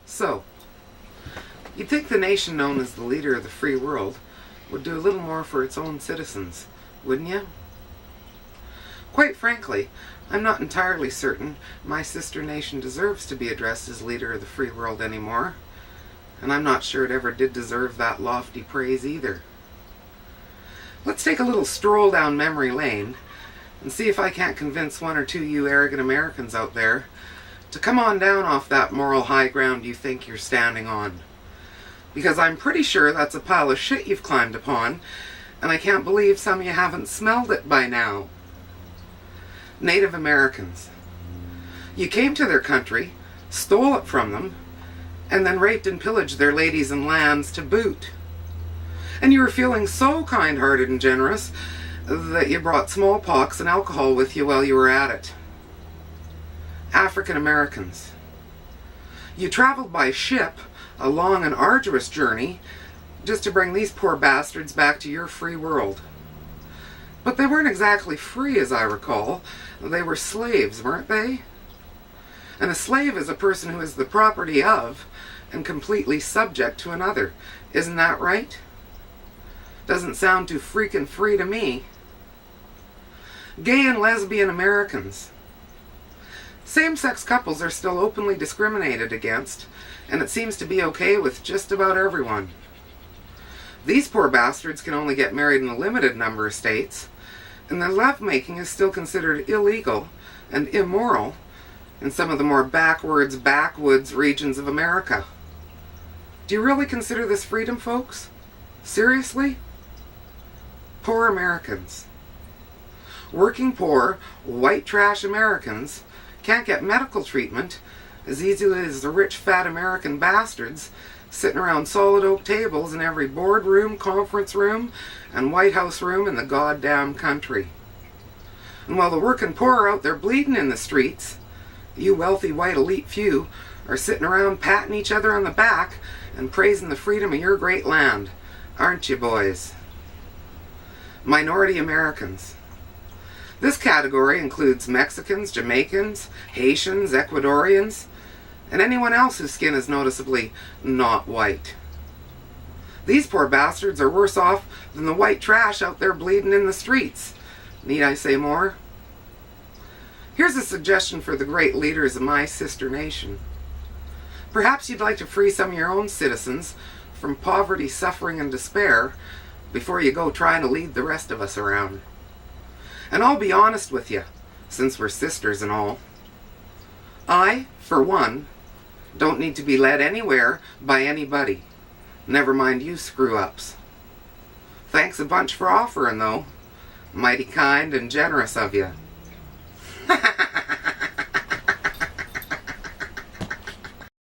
So, you'd think the nation known as the leader of the free world would do a little more for its own citizens, wouldn't you? Quite frankly, I'm not entirely certain my sister nation deserves to be addressed as leader of the free world anymore, and I'm not sure it ever did deserve that lofty praise either. Let's take a little stroll down memory lane and see if I can't convince one or two you arrogant Americans out there to come on down off that moral high ground you think you're standing on. Because I'm pretty sure that's a pile of shit you've climbed upon, and I can't believe some of you haven't smelled it by now. Native Americans. You came to their country, stole it from them, and then raped and pillaged their ladies and lands to boot. And you were feeling so kind-hearted and generous that you brought smallpox and alcohol with you while you were at it. African Americans. You traveled by ship a long and arduous journey just to bring these poor bastards back to your free world. But they weren't exactly free, as I recall. They were slaves, weren't they? And a slave is a person who is the property of and completely subject to another. Isn't that right? Doesn't sound too freaking free to me. Gay and lesbian Americans. Same-sex couples are still openly discriminated against, and it seems to be okay with just about everyone. These poor bastards can only get married in a limited number of states, and their lovemaking is still considered illegal and immoral in some of the more backwoods regions of America. Do you really consider this freedom, folks? Seriously? Poor Americans. Working poor, white trash Americans can't get medical treatment as easily as the rich fat American bastards sitting around solid oak tables in every boardroom, conference room, and White House room in the goddamn country. And while the working poor are out there bleeding in the streets, you wealthy white elite few are sitting around patting each other on the back and praising the freedom of your great land. Aren't you, boys? Minority Americans. This category includes Mexicans, Jamaicans, Haitians, Ecuadorians, and anyone else whose skin is noticeably not white. These poor bastards are worse off than the white trash out there bleeding in the streets. Need I say more? Here's a suggestion for the great leaders of my sister nation. Perhaps you'd like to free some of your own citizens from poverty, suffering, and despair before you go trying to lead the rest of us around. And I'll be honest with you, since we're sisters and all. I, for one, don't need to be led anywhere by anybody. Never mind you screw-ups. Thanks a bunch for offering, though. Mighty kind and generous of you.